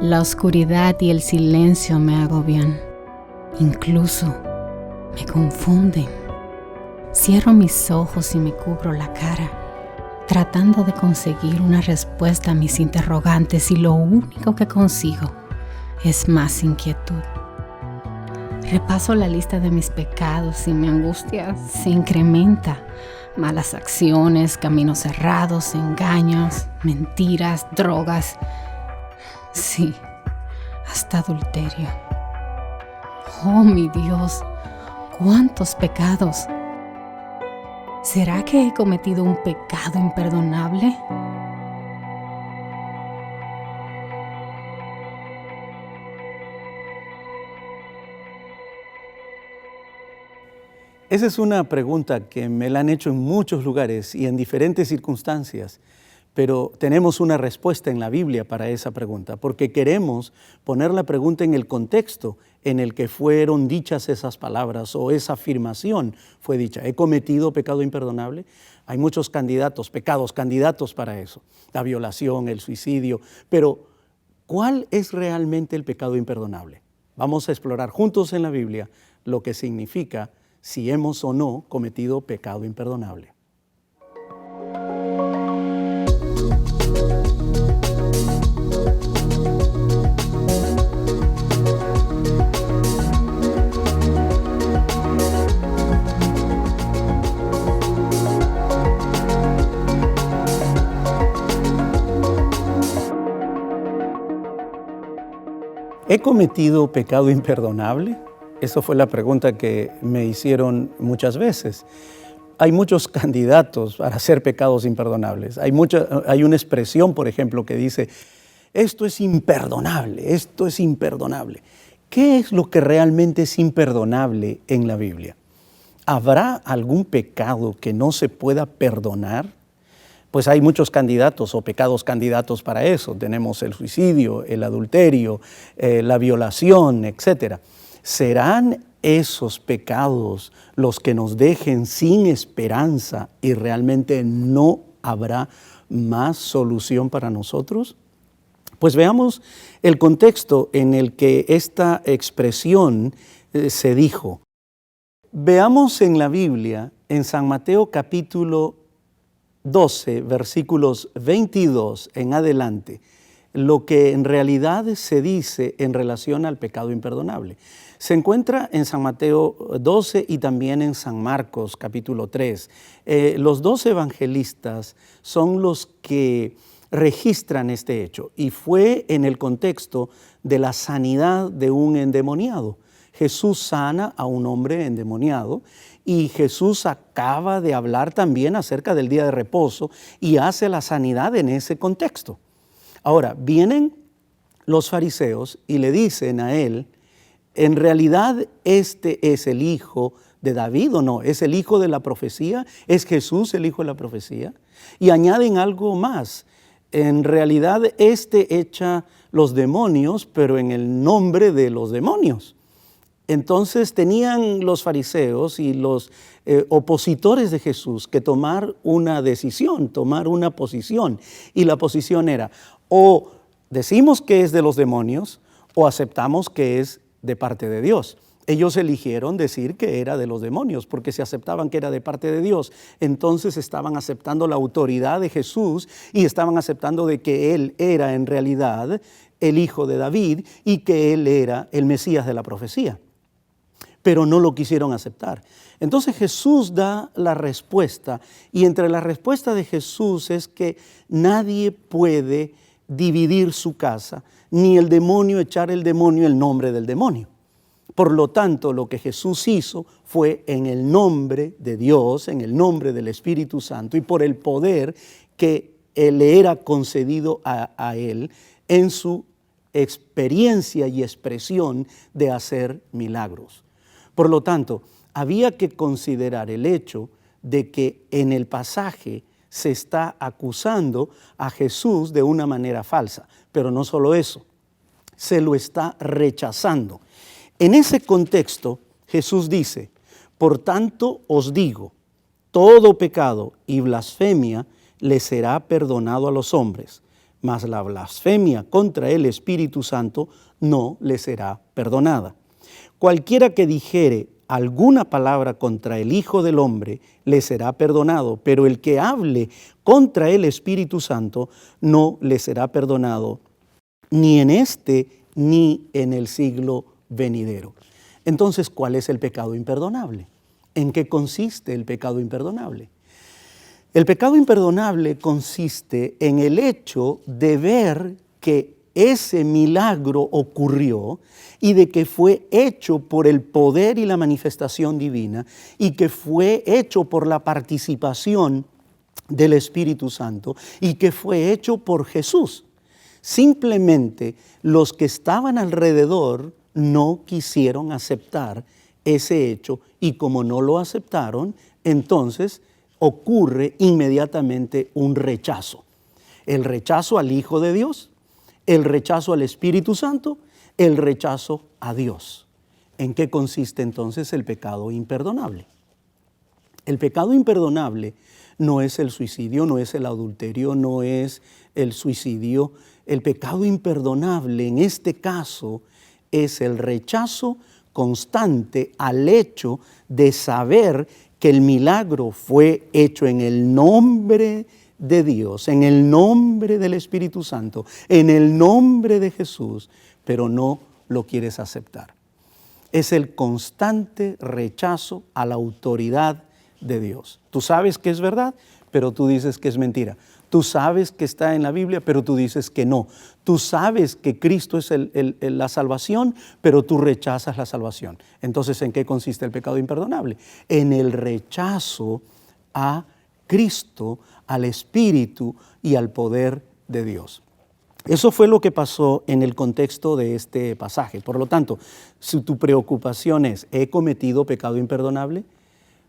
La oscuridad y el silencio me agobian. Incluso me confunden. Cierro mis ojos y me cubro la cara, tratando de conseguir una respuesta a mis interrogantes, y lo único que consigo es más inquietud. Repaso la lista de mis pecados y mi angustia se incrementa. Malas acciones, caminos cerrados, engaños, mentiras, drogas. Sí, hasta adulterio. Oh, mi Dios, ¿cuántos pecados? ¿Será que he cometido un pecado imperdonable? Esa es una pregunta que me la han hecho en muchos lugares y en diferentes circunstancias, pero tenemos una respuesta en la Biblia para esa pregunta, porque queremos poner la pregunta en el contexto en el que fueron dichas esas palabras o esa afirmación fue dicha. ¿He cometido pecado imperdonable? Hay muchos pecados candidatos para eso, la violación, el suicidio, pero ¿cuál es realmente el pecado imperdonable? Vamos a explorar juntos en la Biblia lo que significa si hemos o no cometido pecado imperdonable. ¿He cometido pecado imperdonable? Esa fue la pregunta que me hicieron muchas veces. Hay muchos candidatos para hacer pecados imperdonables. Hay una expresión, por ejemplo, que dice, esto es imperdonable, esto es imperdonable. ¿Qué es lo que realmente es imperdonable en la Biblia? ¿Habrá algún pecado que no se pueda perdonar? Pues hay muchos candidatos o pecados candidatos para eso. Tenemos el suicidio, el adulterio, la violación, etc. ¿Serán esos pecados los que nos dejen sin esperanza y realmente no habrá más solución para nosotros? Pues veamos el contexto en el que esta expresión se dijo. Veamos en la Biblia, en San Mateo capítulo 12, versículos 22 en adelante, lo que en realidad se dice en relación al pecado imperdonable. Se encuentra en San Mateo 12 y también en San Marcos capítulo 3. Los dos evangelistas son los que registran este hecho y fue en el contexto de la sanidad de un endemoniado. Jesús sana a un hombre endemoniado y Jesús acaba de hablar también acerca del día de reposo y hace la sanidad en ese contexto. Ahora, vienen los fariseos y le dicen a él, ¿en realidad este es el hijo de David o no? ¿Es el hijo de la profecía? ¿Es Jesús el hijo de la profecía? Y añaden algo más. En realidad este echa los demonios, pero en el nombre de los demonios. Entonces tenían los fariseos y los opositores de Jesús que tomar una decisión, tomar una posición. Y la posición era, o decimos que es de los demonios o aceptamos que es de parte de Dios. Ellos eligieron decir que era de los demonios, porque si aceptaban que era de parte de Dios, entonces estaban aceptando la autoridad de Jesús y estaban aceptando de que Él era en realidad el hijo de David y que Él era el Mesías de la profecía. Pero no lo quisieron aceptar. Entonces Jesús da la respuesta, y entre la respuesta de Jesús es que nadie puede dividir su casa, ni el demonio echar el demonio el nombre del demonio. Por lo tanto, lo que Jesús hizo fue en el nombre de Dios, en el nombre del Espíritu Santo y por el poder que le era concedido a él en su experiencia y expresión de hacer milagros. Por lo tanto, había que considerar el hecho de que en el pasaje se está acusando a Jesús de una manera falsa, pero no solo eso, se lo está rechazando. En ese contexto, Jesús dice, por tanto os digo, todo pecado y blasfemia le será perdonado a los hombres, mas la blasfemia contra el Espíritu Santo no le será perdonada. Cualquiera que dijere alguna palabra contra el Hijo del Hombre le será perdonado, pero el que hable contra el Espíritu Santo no le será perdonado, ni en este ni en el siglo venidero. Entonces, ¿cuál es el pecado imperdonable? ¿En qué consiste el pecado imperdonable? El pecado imperdonable consiste en el hecho de ver que ese milagro ocurrió y de que fue hecho por el poder y la manifestación divina y que fue hecho por la participación del Espíritu Santo y que fue hecho por Jesús. Simplemente los que estaban alrededor no quisieron aceptar ese hecho y como no lo aceptaron, entonces ocurre inmediatamente un rechazo. El rechazo al Hijo de Dios, el rechazo al Espíritu Santo, el rechazo a Dios. ¿En qué consiste entonces el pecado imperdonable? El pecado imperdonable no es el suicidio, no es el adulterio, no es el suicidio. El pecado imperdonable en este caso es el rechazo constante al hecho de saber que el milagro fue hecho en el nombre de Dios, en el nombre del Espíritu Santo, en el nombre de Jesús, pero no lo quieres aceptar. Es el constante rechazo a la autoridad de Dios. Tú sabes que es verdad, pero tú dices que es mentira. Tú sabes que está en la Biblia, pero tú dices que no. Tú sabes que Cristo es la salvación, pero tú rechazas la salvación. Entonces, ¿en qué consiste el pecado imperdonable? En el rechazo a Cristo, al Espíritu y al poder de Dios. Eso fue lo que pasó en el contexto de este pasaje. Por lo tanto, si tu preocupación es, ¿he cometido pecado imperdonable?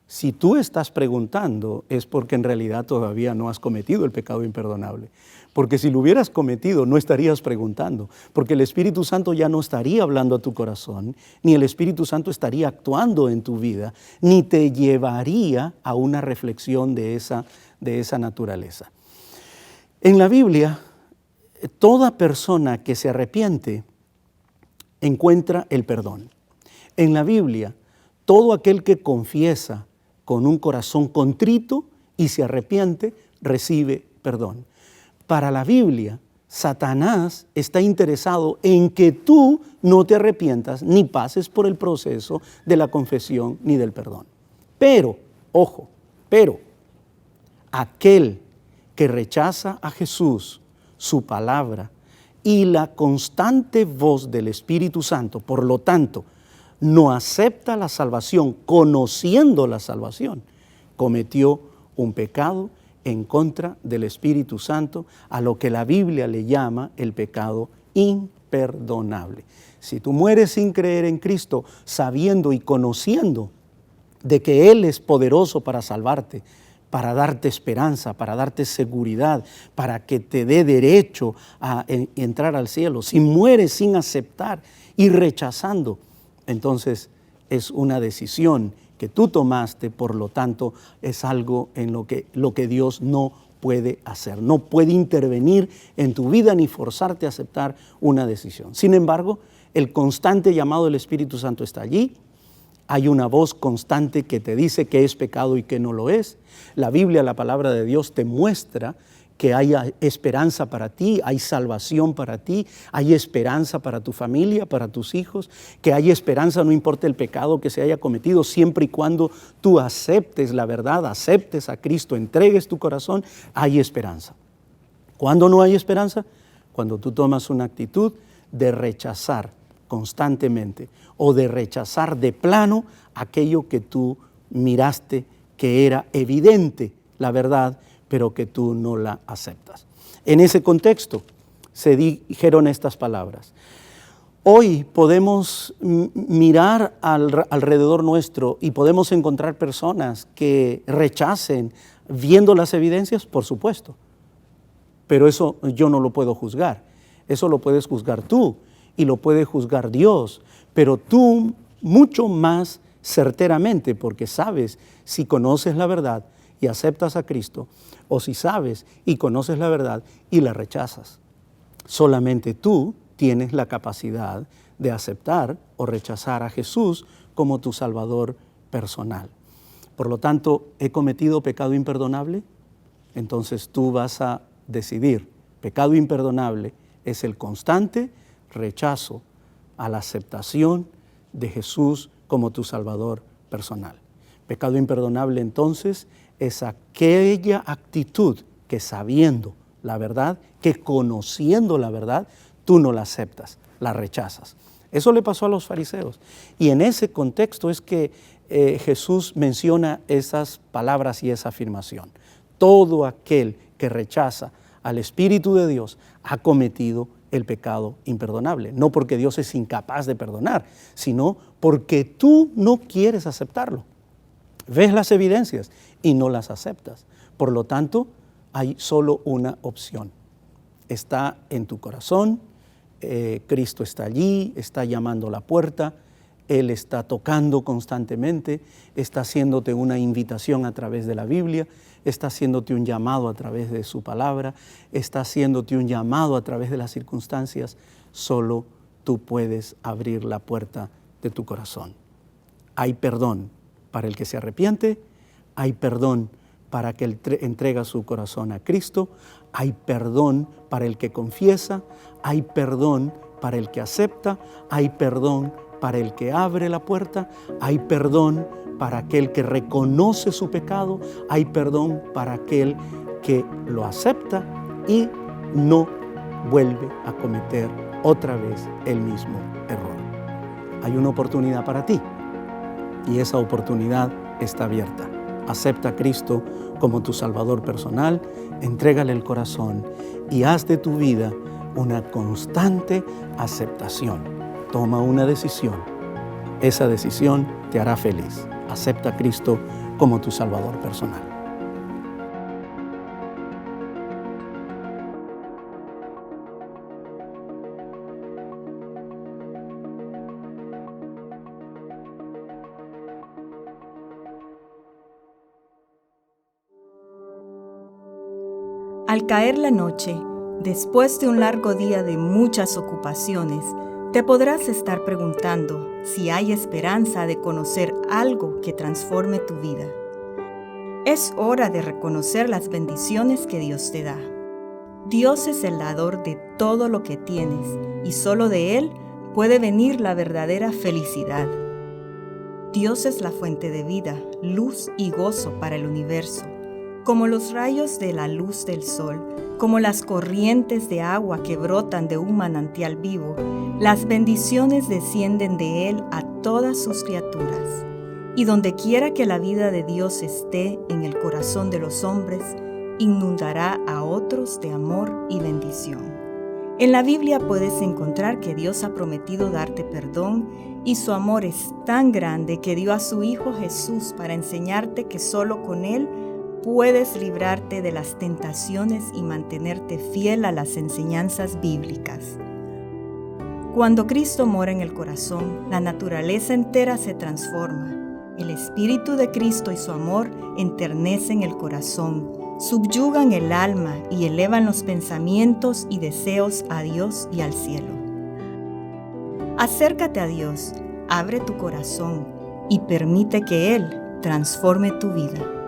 Si tú estás preguntando, es porque en realidad todavía no has cometido el pecado imperdonable. Porque si lo hubieras cometido, no estarías preguntando. Porque el Espíritu Santo ya no estaría hablando a tu corazón, ni el Espíritu Santo estaría actuando en tu vida, ni te llevaría a una reflexión de esa naturaleza. En la Biblia, toda persona que se arrepiente encuentra el perdón. En la Biblia, todo aquel que confiesa con un corazón contrito y se arrepiente, recibe perdón. Para la Biblia, Satanás está interesado en que tú no te arrepientas ni pases por el proceso de la confesión ni del perdón. Pero, ojo, aquel que rechaza a Jesús, su palabra y la constante voz del Espíritu Santo, por lo tanto, no acepta la salvación, conociendo la salvación, cometió un pecado en contra del Espíritu Santo, a lo que la Biblia le llama el pecado imperdonable. Si tú mueres sin creer en Cristo, sabiendo y conociendo de que Él es poderoso para salvarte, para darte esperanza, para darte seguridad, para que te dé derecho a entrar al cielo, si mueres sin aceptar y rechazando, entonces es una decisión que tú tomaste, por lo tanto es algo en lo que Dios no puede hacer. No puede intervenir en tu vida ni forzarte a aceptar una decisión. Sin embargo, el constante llamado del Espíritu Santo está allí. Hay una voz constante que te dice que es pecado y que no lo es. La Biblia, la palabra de Dios, te muestra que hay esperanza para ti, hay salvación para ti, hay esperanza para tu familia, para tus hijos, que hay esperanza no importa el pecado que se haya cometido, siempre y cuando tú aceptes la verdad, aceptes a Cristo, entregues tu corazón, hay esperanza. ¿Cuándo no hay esperanza? Cuando tú tomas una actitud de rechazar constantemente o de rechazar de plano aquello que tú miraste que era evidente, la verdad, pero que tú no la aceptas. En ese contexto se dijeron estas palabras. Hoy podemos mirar alrededor nuestro y podemos encontrar personas que rechacen viendo las evidencias, por supuesto. Pero eso yo no lo puedo juzgar. Eso lo puedes juzgar tú y lo puede juzgar Dios. Pero tú mucho más certeramente, porque sabes si conoces la verdad y aceptas a Cristo, o si sabes y conoces la verdad y la rechazas. Solamente tú tienes la capacidad de aceptar o rechazar a Jesús como tu Salvador personal. Por lo tanto, ¿he cometido pecado imperdonable? Entonces tú vas a decidir. Pecado imperdonable es el constante rechazo a la aceptación de Jesús como tu Salvador personal. Pecado imperdonable entonces es aquella actitud que sabiendo la verdad, que conociendo la verdad, tú no la aceptas, la rechazas. Eso le pasó a los fariseos. Y en ese contexto es que Jesús menciona esas palabras y esa afirmación. Todo aquel que rechaza al Espíritu de Dios ha cometido el pecado imperdonable. No porque Dios es incapaz de perdonar, sino porque tú no quieres aceptarlo. Ves las evidencias y no las aceptas. Por lo tanto, hay solo una opción. Está en tu corazón, Cristo está allí, está llamando a la puerta, Él está tocando constantemente, está haciéndote una invitación a través de la Biblia, está haciéndote un llamado a través de su palabra, está haciéndote un llamado a través de las circunstancias. Solo tú puedes abrir la puerta de tu corazón. Hay perdón para el que se arrepiente, hay perdón para que él entrega su corazón a Cristo, hay perdón para el que confiesa, hay perdón para el que acepta, hay perdón para el que abre la puerta, hay perdón para aquel que reconoce su pecado, hay perdón para aquel que lo acepta y no vuelve a cometer otra vez el mismo error. Hay una oportunidad para ti y esa oportunidad está abierta. Acepta a Cristo como tu Salvador personal, entrégale el corazón y haz de tu vida una constante aceptación. Toma una decisión. Esa decisión te hará feliz. Acepta a Cristo como tu Salvador personal. Al caer la noche, después de un largo día de muchas ocupaciones, te podrás estar preguntando si hay esperanza de conocer algo que transforme tu vida. Es hora de reconocer las bendiciones que Dios te da. Dios es el dador de todo lo que tienes y solo de Él puede venir la verdadera felicidad. Dios es la fuente de vida, luz y gozo para el universo. Como los rayos de la luz del sol, como las corrientes de agua que brotan de un manantial vivo, las bendiciones descienden de Él a todas sus criaturas. Y donde quiera que la vida de Dios esté en el corazón de los hombres, inundará a otros de amor y bendición. En la Biblia puedes encontrar que Dios ha prometido darte perdón y su amor es tan grande que dio a su Hijo Jesús para enseñarte que solo con Él puedes librarte de las tentaciones y mantenerte fiel a las enseñanzas bíblicas. Cuando Cristo mora en el corazón, la naturaleza entera se transforma. El Espíritu de Cristo y su amor enternecen el corazón, subyugan el alma y elevan los pensamientos y deseos a Dios y al cielo. Acércate a Dios, abre tu corazón y permite que Él transforme tu vida.